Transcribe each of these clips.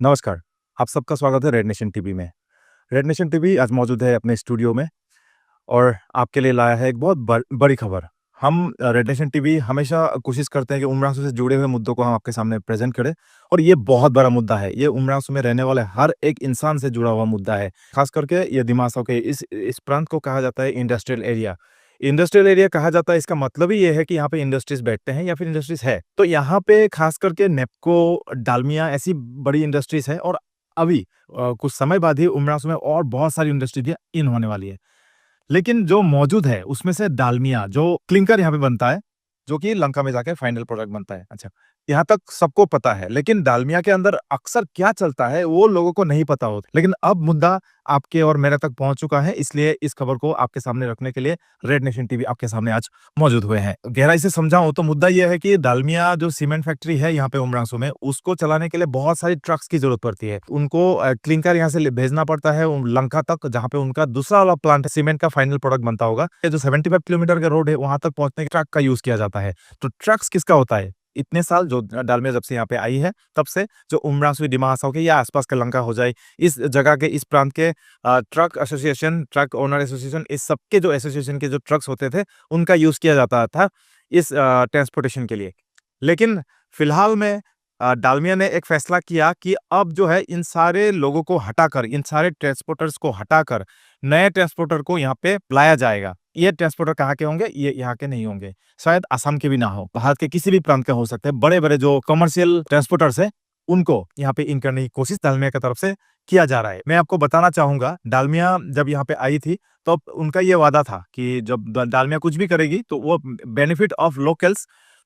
नमस्कार, आप सबका स्वागत है रेड नेशन टीवी में। रेड नेशन टीवी आज मौजूद है अपने स्टूडियो में और आपके लिए लाया है एक बहुत बड़ी खबर। हम रेड नेशन टीवी हमेशा कोशिश करते हैं कि उम्रांसू से जुड़े हुए मुद्दों को हम आपके सामने प्रेज़ेंट करें और ये बहुत बड़ा मुद्दा है। ये उम्रांसू में रहने वाले हर एक इंसान से जुड़ा हुआ मुद्दा है। ख़ास करके ये दिमासाव के इस प्रांत को कहा जाता है इंडस्ट्रियल एरिया। इंडस्ट्रियल एरिया कहा जाता है, इसका मतलब ही ये है कि यहाँ पे इंडस्ट्रीज़ बैठते हैं या फिर इंडस्ट्रीज़ है। तो यहाँ पे ख़ास करके नेपको, डालमिया ऐसी बड़ी इंडस्ट्रीज़ है और अभी कुछ समय बाद ही उम्रांसू में और बहुत सारी इंडस्ट्री भी इन होने वाली है। लेकिन जो मौजूद है उसमें से डालमिया जो क्लिंकर यहाँ पे बनता है, जो कि लंका में जाके फाइनल प्रोडक्ट बनता है। अच्छा, यहाँ तक सबको पता है, लेकिन डालमिया के अंदर अक्सर क्या चलता है वो लोगों को नहीं पता होता। लेकिन अब मुद्दा आपके और मेरे तक पहुँच चुका है, इसलिए इस खबर को आपके सामने रखने के लिए रेड नेशन टीवी आपके सामने आज मौजूद हुए हैं। गहराई से समझाऊँ तो मुद्दा ये है कि डालमिया जो सीमेंट फैक्ट्री है यहाँ पे उमरांसू में, उसको चलाने के लिए बहुत सारी ट्रक्स की ज़रूरत पड़ती है। उनको क्लिंकर यहाँ से ले भेजना पड़ता है लंका तक, जहाँ पे उनका दूसरा वाला प्लांट सीमेंट का फाइनल प्रोडक्ट बनता होगा। ये जो 75 किलोमीटर का रोड है, वहाँ तक पहुँचने के ट्रक का यूज़ किया जाता है। तो ट्रक्स किसका होता है? इतने साल जो डालमिया जब से यहाँ पे आई है, तब से जो उमरांसू, दिमासाव के या आसपास का लंका हो जाए, इस जगह के, इस प्रांत के truck association, truck owner association, इस सबके जो एसोसिएशन के जो ट्रक्स होते थे, उनका यूज़ किया जाता था इस ट्रांसपोर्टेशन के लिए। लेकिन फिलहाल में डालमिया ने एक फैसला किया कि अब जो है इन सारे लोगों को हटाकर, इन सारे ट्रांसपोर्टर्स को हटाकर नए ट्रांसपोर्टर को यहाँ पे लाया जाएगा। ये ट्रांसपोर्टर कहाँ के होंगे? ये यहाँ के नहीं होंगे। शायद असम के भी ना हो, भारत के किसी भी प्रांत के हो सकते हैं। बड़े-बड़े जो कमर्शियल ट्रांसपोर्टर्स हैं, उनको यहाँ पे इन करने की कोशिश डालमिया की तरफ से किया जा रहा है। मैं आपको बताना चाहूँगा, डालमिया जब यहाँ पे आई थी, तो उनका ये वादा था कि जब डालमिया कुछ भी करेगी, तो वो बेनिफिट ऑफ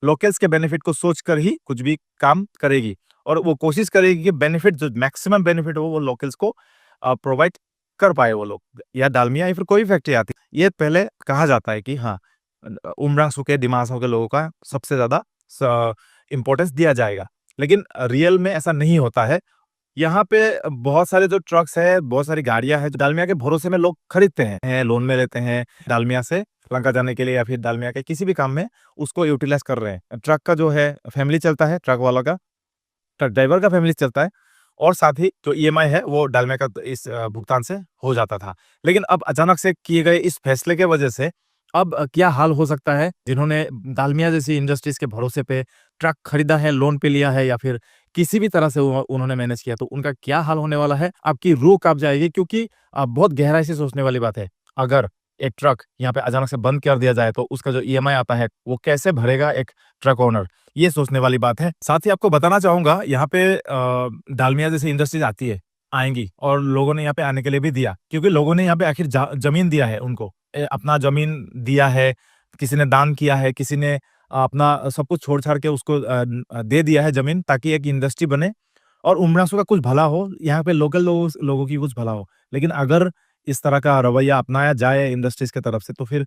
लोकल्स के बेनिफिट को सोचकर ही कुछ भी काम करेगी और वो कोशिश करेगी कि बेनिफिट, जो मैक्सिमम बेनिफिट हो, वो लोकल्स को प्रोवाइड कर पाए वो लोग, या डालमिया या फिर कोई फैक्ट्री आती है। ये पहले कहा जाता है कि हाँ, उमरांसू के, दिमासाव के लोगों का सबसे ज़्यादा इम्पोर्टेंस दिया जाएगा। लेकिन रियल में ऐसा नहीं होता है। यहाँ पे बहुत सारे जो ट्रक्स है, बहुत सारी गाड़ियाँ हैं, जो डालमिया के भरोसे में लोग खरीदते हैं, लोन में लेते हैं डालमिया से लंका जाने के लिए या फिर डालमिया के किसी भी काम में उसको यूटिलाइज़ कर रहे हैं। ट्रक का जो है फैमिली चलता है, ट्रक वाला का, ट्रक ड्राइवर का फैमिली चलता है और साथ ही जो ईएमआई है वो डालमिया का इस भुगतान से हो जाता था। लेकिन अब अचानक से किए गए इस फैसले के वजह से अब क्या हाल हो सकता है, जिन्होंने डालमिया जैसी इंडस्ट्रीज़ के भरोसे पे ट्रक खरीदा है, लोन पे लिया है या फिर किसी भी तरह से उन्होंने मैनेज किया, तो उनका क्या हाल होने वाला है? आपकी रूह काँप जाएगी, क्योंकि बहुत गहराई से सोचने वाली बात है। अगर एक ट्रक यहाँ पे अचानक से बंद कर दिया जाए, तो उसका जो ईएमआई आता है, वो कैसे भरेगा एक ट्रक ओनर? ये सोचने वाली बात है। साथ ही आपको बताना चाहूँगा, यहाँ पे डालमिया जैसी इंडस्ट्रीज़ आएँगी और लोगों ने यहाँ पे आने के लिए भी दिया, क्योंकि लोगों ने यहाँ पे आखिर ज़मीन दिया है उनको। अपना ज़मीन दिया है, किसी ने दान किया है, किसी ने अपना सब कुछ छोड़-छाड़ के उसको दे दिया है ज़मीन, ताकि एक इंडस्ट्री बने और उमरासू का कुछ भला हो, यहाँ पे लोकल लोगों की कुछ भला हो। लेकिन अगर इस तरह का रवैया अपनाया जाए इंडस्ट्रीज़ की तरफ से, तो फिर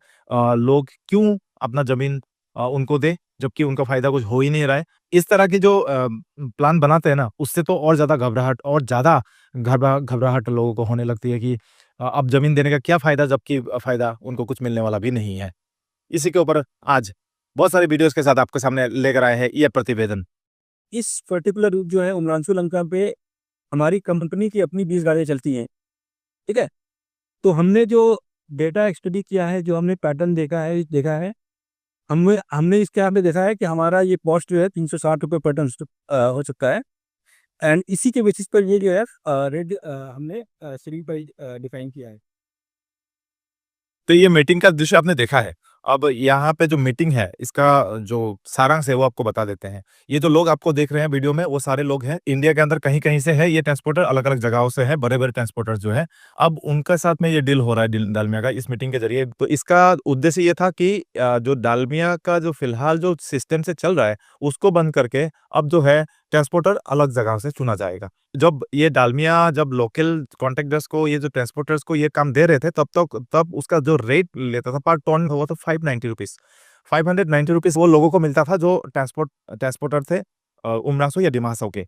लोग क्यों अपना ज़मीन उनको दें, जबकि उनका फ़ायदा कुछ हो ही नहीं रहा है। इस तरह के जो प्लान बनाते हैं ना, उससे तो और ज़्यादा घबराहट और ज़्यादा घबराहट लोगों को होने लगती है कि अब ज़मीन देने का क्या फ़ायदा, जबकि फ़ायदा उनको कुछ मिलने वाला भी नहीं है। इसी के ऊपर आज बहुत सारी वीडियोज़ के साथ आपके सामने लेकर आए हैं ये प्रतिवेदन। इस पर्टिकुलर जो है उमरांचू लंका पे हमारी कंपनी की अपनी 20 गाड़ियाँ चलती हैं, ठीक है? तो हमने जो डेटा स्टडी किया है, जो हमने पैटर्न देखा है, हमने इसके यहाँ पे देखा है कि हमारा ये कॉस्ट जो है ₹360 पर टन हो चुका है। एंड इसी के बेसिस पर ये जो है रेट हमने सीलिंग प्राइस डिफाइन किया है। तो ये मीटिंग का दृश्य आपने देखा है। अब यहाँ पे जो मीटिंग है, इसका जो सारांश है वो आपको बता देते हैं। ये जो लोग आपको देख रहे हैं वीडियो में, वो सारे लोग हैं इंडिया के अंदर कहीं-कहीं से है, ये ट्रांसपोर्टर अलग-अलग जगहों से हैं, बड़े-बड़े ट्रांसपोर्टर जो हैं। अब उनके साथ में ये डील हो रहा है डालमिया का इस मीटिंग के ज़रिए। तो इसका उद्देश्य ये था कि जो डालमिया का जो फिलहाल जो सिस्टम से चल रहा है, उसको बंद करके अब जो है ट्रांसपोर्टर अलग जगह से चुना जाएगा। जब ये डालमिया जब लोकल कॉन्ट्रैक्टर्स को, ये जो ट्रांसपोर्टर्स को ये काम दे रहे थे, तब उसका जो रेट लेता था पर टन, वो तो ₹590 ₹590 वो लोगों को मिलता था जो ट्रांसपोर्टर थे उमरासो या डिमासाओ के।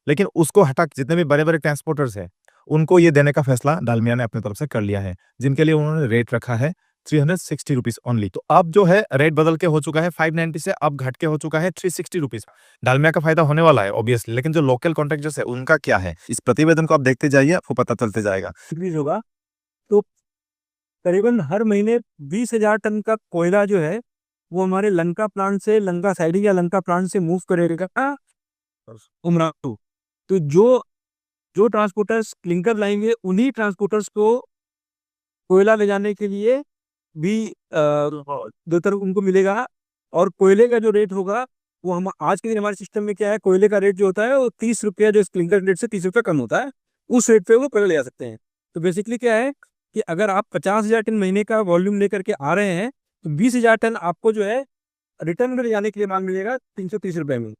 लेकिन उसको हटा के जितने भी बड़े-बड़े ट्रांसपोर्टर्स हैं, उनको ये देने का फैसला डालमिया ने अपनी तरफ से कर लिया है, जिनके लिए उन्होंने रेट रखा है 360 रुपीज ओनली। तो अब जो है रेट बदल के हो चुका है 590 से अब घट के हो चुका है 360 रुपीज। डालमिया का फायदा होने वाला है ऑब्वियसली, लेकिन जो लोकल कॉन्ट्रैक्टर्स है उनका क्या है, इस प्रतिवेदन को आप देखते जाइए, आपको पता चलते जाएगा। इंक्रीज होगा तो करीबन हर महीने 20,000 टन का कोयला जो है वो हमारे लंका प्लांट से, लंका साइडिंग या लंका प्लांट से मूव करेगा उमराव। तो जो जो ट्रांसपोर्टर्स क्लिंकर लाएंगे उन्हीं ट्रांसपोर्टर्स को कोयला ले जाने के लिए भी दो तरफ उनको मिलेगा। और कोयले का जो रेट होगा वो हम आज के दिन हमारे सिस्टम में क्या है, कोयले का रेट जो होता है वो 30 रुपया, जो क्लिंकर रेट से 30 रुपया कम होता है, उस रेट पे वो कोयला ले जा सकते हैं। तो बेसिकली क्या है कि अगर आप 50,000 टन महीने का वॉल्यूम लेकर के आ रहे हैं तो 20,000 टन आपको जो है रिटर्न में ले जाने के लिए मांग मिलेगा 330 रुपये में।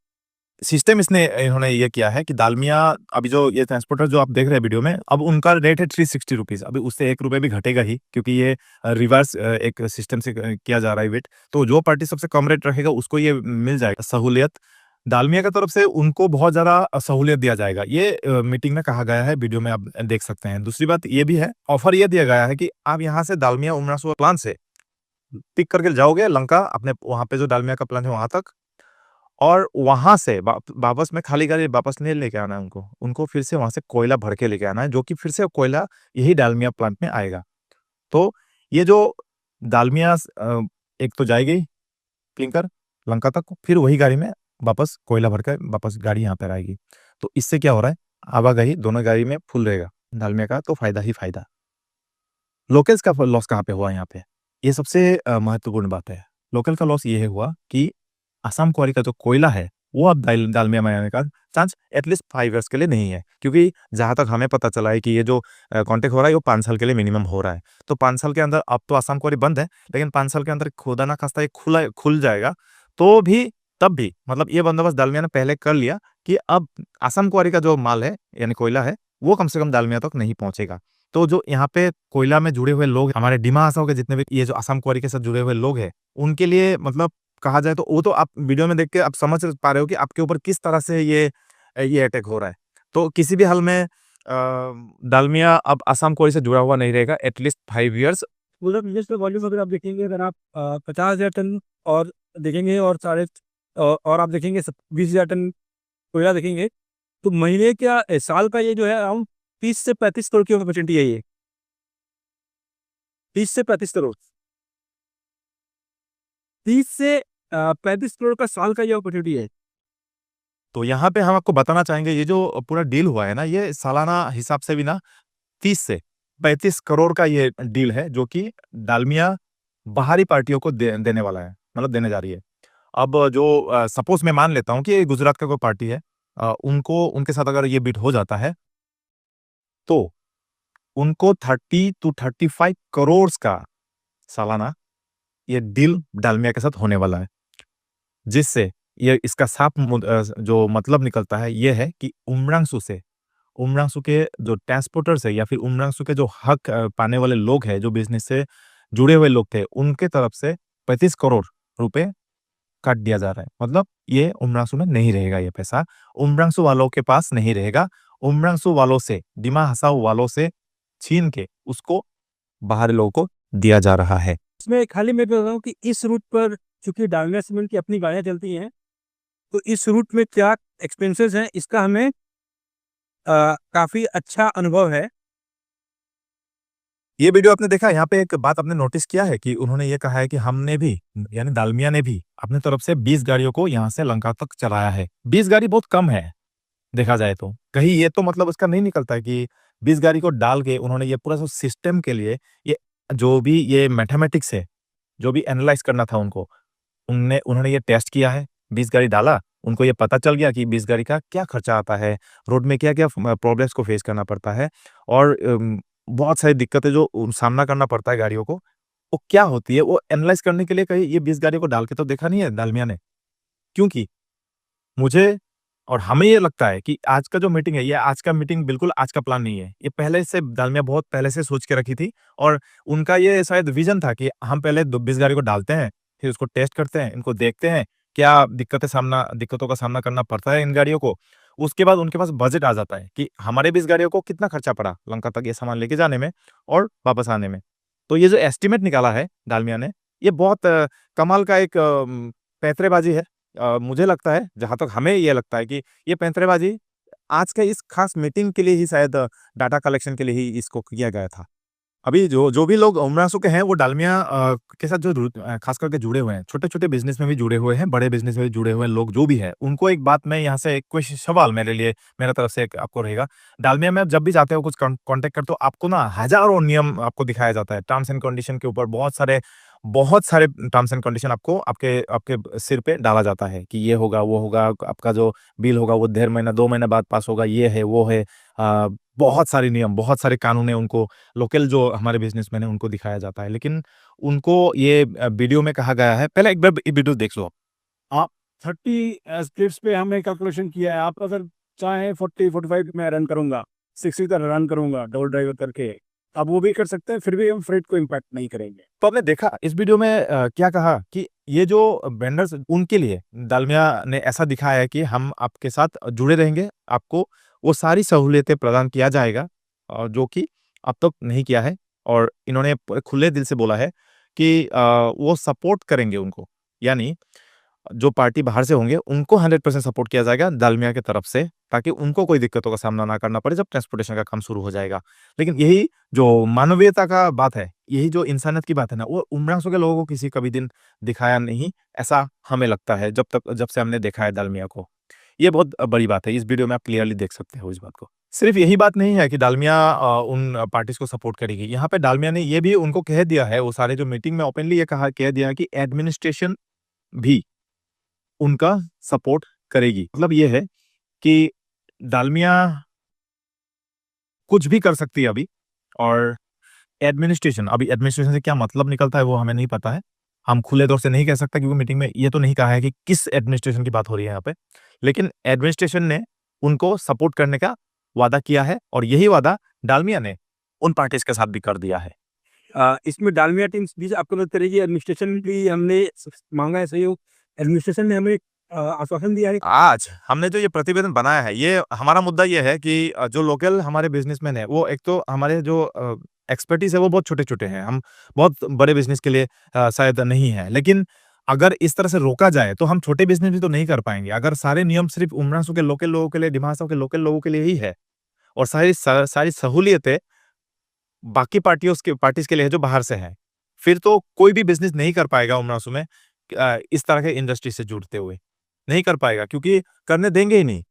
सिस्टम इसने इन्होंने ये किया है कि दालमिया, अभी जो ये ट्रांसपोर्टर जो आप देख रहे हैं वीडियो में, अब उनका रेट है 360 रुपीज। अभी उससे 1 रुपये भी घटेगा ही, क्योंकि ये रिवर्स एक सिस्टम से किया जा रहा है वेट। तो जो पार्टी सबसे कम रेट रखेगा उसको ये मिल जाएगा सहूलियत। दालमिया की तरफ से उनको बहुत ज्यादा सहूलियत दिया जाएगा, ये मीटिंग में कहा गया है, वीडियो में आप देख सकते हैं। दूसरी बात ये भी है, ऑफर ये दिया गया है कि आप यहाँ से दालमिया उमरासुआ प्लांट से पिक करके जाओगे लंका, अपने वहां पे जो दालमिया का प्लांट है वहां तक, और वहां से वापस में खाली गाड़ी वापस नहीं लेके आना है उनको, उनको फिर से वहां से कोयला भर के लेके आना है, जो कि फिर से कोयला यही डालमिया प्लांट में आएगा। तो ये जो दालमिया एक तो जाएगी क्लिंकर लंका तक, फिर वही गाड़ी में वापस कोयला भर कर वापस गाड़ी यहाँ पर आएगी। तो इससे क्या हो रहा है, आवागही दोनों गाड़ी में फुल रहेगा दालमिया का, तो फायदा ही फायदा। लोकल्स का लॉस कहाँ पे हुआ यहाँ पे, ये सबसे महत्वपूर्ण बात है। लोकल का लॉस ये हुआ कि असम क्वारी का जो कोयला है वो अब दालमिया में आने का चांस एटलीस्ट 5 इयर्स के लिए नहीं है, क्योंकि जहां तक हमें पता चला है कि ये जो कॉन्टेक्ट हो रहा है वो 5 साल के लिए मिनिमम हो रहा है। तो 5 साल के अंदर, अब तो असम क्वारी बंद है, लेकिन 5 साल के अंदर खुदा ना खास्ता ये खुल जाएगा, तो भी तब भी मतलब ये बंदोबस्त दालमिया ने पहले कर लिया कि अब असम क्वारी का जो माल है यानी कोयला है वो कम से कम दालमिया तक नहीं पहुंचेगा। तो जो यहाँ पे कोयला में जुड़े हुए लोग, हमारे डिमा हसाओ के जितने भी ये जो असम क्वारी के साथ जुड़े हुए लोग हैं, उनके लिए मतलब कहा जाए तो वो तो आप वीडियो में देख के आप समझ पा रहे हो कि आपके ऊपर किस तरह से ये अटैक हो रहा है। तो किसी भी हाल में दालमिया अब असम क्वारी से जुड़ा हुआ नहीं रहेगा एटलीस्ट 5 इयर्स। मतलब बिजनेस में वॉल्यूम अगर आप देखेंगे, अगर आप 50,000 टन और देखेंगे और और आप देखेंगे 20,000 टन कोयला देखेंगे, तो महीने क्या साल का ये जो है अराउंड 30 से 35 करोड़ की अपॉर्चुनिटी है ये। 30 से 35 करोड़, 30 से 35 करोड़ का साल का ये अपॉर्चुनिटी है। तो यहाँ पे हम आपको बताना चाहेंगे, ये जो पूरा डील हुआ है ना, ये सालाना हिसाब से भी ना 30 से 35 करोड़ का ये डील है, जो कि दालमिया बाहरी पार्टियों को देने वाला है, मतलब देने जा रही है। अब जो सपोज मैं मान लेता हूँ कि ये गुजरात का कोई पार्टी है, उनको उनके साथ अगर ये बिड हो जाता है तो उनको 30 to 35 करोड़ का सालाना ये डील डालमिया के साथ होने वाला है। जिससे ये इसका साफ जो मतलब निकलता है ये है कि उमरांसू के जो ट्रांसपोर्टर्स है या फिर उमरांसू के जो हक पाने वाले लोग हैं, जो बिजनेस से जुड़े हुए लोग थे, उनके तरफ से 35 करोड़ रुपए काट दिया जा रहा है। मतलब ये उमरांसू में नहीं रहेगा, ये पैसा उमरांसू वालों के पास नहीं रहेगा। उमरांसू वालों से, डिमा हसाओ वालों से छीन के उसको बाहरी लोगों को दिया जा रहा है। इसमें खाली मैं बता रहा हूँ कि इस रूट पर चूंकि डालमिया सीमेंट की अपनी गाड़ियाँ चलती हैं, तो इस रूट में क्या एक्सपेंसेस हैं इसका हमें काफी अच्छा अनुभव है। ये वीडियो आपने देखा, यहाँ पे एक बात आपने नोटिस किया है कि उन्होंने ये कहा है कि हमने भी यानी दालमिया ने भी अपने तरफ से 20 गाड़ियों को यहाँ से लंका तक चलाया है। 20 गाड़ी बहुत कम है देखा जाए तो, कहीं ये तो मतलब उसका नहीं निकलता है कि 20 गाड़ी को डाल के उन्होंने ये पूरा सिस्टम के लिए ये जो भी ये मैथमेटिक्स है, जो भी एनालाइज करना था उनको, उन्होंने ये टेस्ट किया है। 20 गाड़ी डाला, उनको ये पता चल गया कि 20 गाड़ी का क्या खर्चा आता है, रोड में क्या-क्या प्रॉब्लम्स को फेस करना पड़ता है, और बहुत सारी दिक्कतें जो सामना करना पड़ता है गाड़ियों को, वो क्या होती है, वो एनालाइज करने के लिए कहीं ये 20 गाड़ियों को डाल के तो देखा नहीं है दालमिया ने। क्योंकि मुझे और हमें ये लगता है कि आज का जो मीटिंग है, ये आज का मीटिंग बिल्कुल आज का प्लान नहीं है। ये पहले से दालमिया बहुत पहले से सोच के रखी थी, और उनका ये शायद विज़न था कि हम पहले 20 गाड़ी को डालते हैं, फिर उसको टेस्ट करते हैं, इनको देखते हैं, क्या दिक्कतों का सामना करना पड़ता है इन गाड़ियों को। उसके बाद उनके पास बजट आ जाता है कि हमारे 20 गाड़ियों को कितना खर्चा पड़ा लंका तक ये सामान लेके जाने में और वापस आने में। तो ये जो एस्टीमेट निकाला है डालमिया ने, ये बहुत कमाल का एक पैंतरेबाज़ी है। मुझे लगता है, जहाँ तक हमें ये लगता है कि ये पैंतरेबाज़ी आज के इस खास मीटिंग के लिए ही शायद डाटा कलेक्शन के लिए ही इसको किया गया था। अभी जो जो भी लोग उमरासो के हैं वो डालमिया के साथ जो खास करके जुड़े हुए हैं, छोटे-छोटे बिज़नेस में भी जुड़े हुए हैं, बड़े बिज़नेस में भी जुड़े हुए लोग जो भी हैं, उनको एक बात मैं यहाँ से एक सवाल मेरे लिए मेरे तरफ से एक आपको रहेगा। डालमिया में आप जब भी जाते हो कुछ कॉन्टैक्ट करते हो, आपको ना हज़ारों नियम आपको दिखाया जाता है। टर्म्स एंड कंडीशन के ऊपर बहुत सारे टर्म्स एंड कंडीशन आपको आपके आपके सिर पे डाला जाता है कि ये होगा, वो होगा, आपका जो बिल होगा वो डेढ़ महीना, 2 महीने बाद पास होगा, ये है, वो है। बहुत सारे नियम, बहुत सारे कानून हैं उनको लोकल जो हमारे बिज़नेसमैन हैं उनको दिखाया जाता है। लेकिन उनको ये वीडियो में कहा गया है, पहले एक बार ये वीडियो देख लो। आप 30 स्क्रिप्ट्स पे हमने कैलकुलेशन किया है। आप अगर चाहें 40-45 मैं रन करूँगा, 60 तक रन करूँगा डबल ड्राइवर करके, आप वो भी कर सकते हैं, फिर भी हम फ्रेट को इम्पैक्ट नहीं करेंगे। तो आपने देखा इस वीडियो में क्या कहा कि ये जो वेंडर्स उनके लिए डालमिया ने ऐसा दिखाया है कि हम आपके साथ जुड़े रहेंगे, आपको वो सारी सहूलियतें प्रदान किया जाएगा जो कि अब तक नहीं किया है और इन्होंने खुले दिल से बोला है कि वो सपोर्ट करेंगे उनको। यानी जो पार्टी बाहर से होंगे, उनको 100% सपोर्ट किया जाएगा दालमिया की तरफ से, ताकि उनको कोई दिक्कतों का सामना ना करना पड़े जब ट्रांसपोर्टेशन का काम शुरू हो जाएगा। लेकिन यही जो मानवीयता का बात है, यही जो इंसानियत की बात है ना, वो उमरासो के लोगों को किसी कभी दिन दिखाया नहीं, ऐसा हमें लगता है जब से हमने देखा है दालमिया को। ये बहुत बड़ी बात है, इस वीडियो में आप क्लियरली देख सकते हो इस बात को। सिर्फ यही बात नहीं है कि डालमिया उन पार्टीज़ को सपोर्ट करेगी, यहाँ पे डालमिया ने ये भी उनको कह दिया है, वो सारे जो मीटिंग में ओपनली ये कह दिया है कि एडमिनिस्ट्रेशन भी उनका सपोर्ट करेगी। मतलब ये है कि डालमिया कुछ भी कर सकती है अभी और एडमिनिस्ट्रेशन से क्या मतलब निकलता है वो हमें नहीं पता है। हम खुले तौर से नहीं कह सकते क्योंकि मीटिंग में ये तो नहीं कहा है कि किस एडमिनिस्ट्रेशन की बात हो रही है यहाँ पे। लेकिन एडमिनिस्ट्रेशन ने उनको सपोर्ट करने का वादा किया है और यही वादा डालमिया ने उन पार्टीज़ के साथ भी कर दिया है। इसमें डालमिया टीम्स भी आपको मदद करेगी, एडमिनिस्ट्रेशन भी हमने मांगा है सहयोग, एडमिनिस्ट्रेशन ने हमें आश्वासन दिया है। आज हमने जो ये प्रतिवेदन बनाया है, ये हमारा मुद्दा ये है कि जो लोकल हमारे बिज़नेसमैन हैं, वो एक तो हमारे जो एक्सपर्टीज़ है, वो बहुत छोटे-छोटे हैं। हम बहुत बड़े बिज़नेस के लिए शायद नहीं हैं। लेकिन अगर इस तरह से रोका जाए, तो हम छोटे बिज़नेस भी तो नहीं कर पाएँगे। अगर सारे नियम सिर्फ़ उमरासो के लोकल लोगों के लिए, डिमा हसाओ के लोकल लोगों के लिए ही है और सारी सहूलियतें बाकी पार्टीज़ के लिए है जो बाहर से हैं, फिर तो कोई भी बिज़नेस नहीं कर पाएगा उमरासो में इस तरह के इंडस्ट्री से जुड़ते हुए। नहीं कर पाएगा क्योंकि करने देंगे ही नहीं।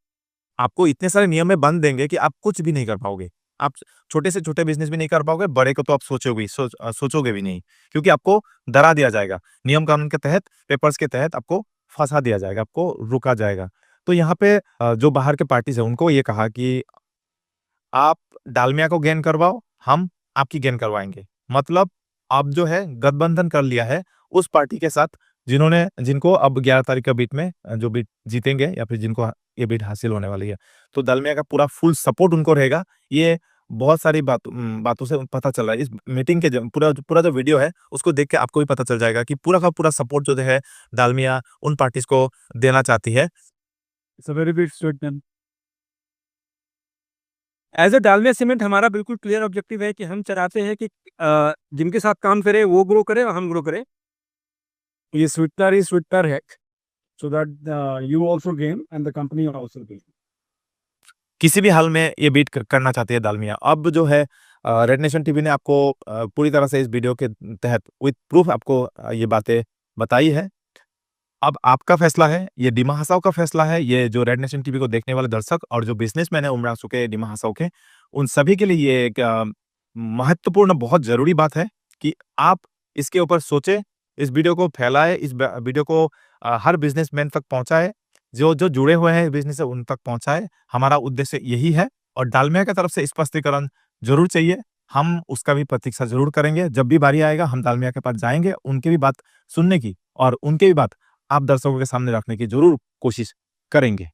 आपको इतने सारे नियम में बंध देंगे कि आप कुछ भी नहीं कर पाओगे। आप छोटे से छोटे बिज़नेस भी नहीं कर पाओगे, बड़े को तो आप सोचोगे भी नहीं क्योंकि आपको डरा दिया जाएगा। नियम कानून के तहत, पेपर्स के तहत आपको फँसा दिया जाएगा, आपको रोका जाएगा। तो यहाँ पे जो बाहर के पार्टीज़ हैं, उनको ये कहा कि आप डालमिया को गेन करवाओ, हम आपकी गेन करवाएँगे। मतलब अब जो है गठबंधन कर लिया है उस पार्टी के साथ जिनको अब 11 तारीख का बीट में जो बीट जीतेंगे या फिर जिनको ये बीट हासिल होने वाली है। तो डालमिया का पूरा फुल सपोर्ट उनको रहेगा। ये बहुत सारी बातों से पता चल रहा है। इस मीटिंग के ज पूरा जो वीडियो है उसको देख के आपको भी पता चल जाएगा कि पूरा का पूरा सपोर्ट जो है डालमिया उन पार्टीज़ को देना चाहती है। It's a very big statement. As a Dalmia cement हमारा बिल्कुल क्लियर ऑब्जेक्टिव है कि हम चाहते हैं कि जिनके साथ काम करें वो ग्रो करें और हम ग्रो करें। ये स्वीटनर है so that you also gain and the company also gain. किसी भी हाल में ये बीट करना चाहती है दालमिया। अब जो है रेड नेशन टीवी ने आपको पूरी तरह से इस वीडियो के तहत विथ प्रूफ आपको ये बातें बताई है। अब आपका फैसला है, ये डिमा हसाओ का फैसला है, ये जो रेड नेशन टीवी को देखने वाले दर्शक और जो बिज़नेसमैन है उमरासो के, डिमा हसाओ के, उन सभी के लिए ये एक महत्वपूर्ण बहुत ज़रूरी बात है कि आप इसके ऊपर सोचें, इस वीडियो को फैलाएँ, इस वीडियो को हर बिज़नेसमैन तक पहुँचाएँ, जो जुड़े हुए हैं बिज़नेस से उन तक पहुँचाएँ। हमारा उद्देश्य यही है और डालमिया की तरफ से स्पष्टीकरण ज़रूर चाहिए। हम उसका भी प्रतीक्षा ज़रूर करेंगे। जब भी बारी आएगा हम डालमिया के पास जाएँगे, उनकी भी बात सुनने की और उनकी भी बात आप दर्शकों के सामने रखने की ज़रूर कोशिश करेंगे।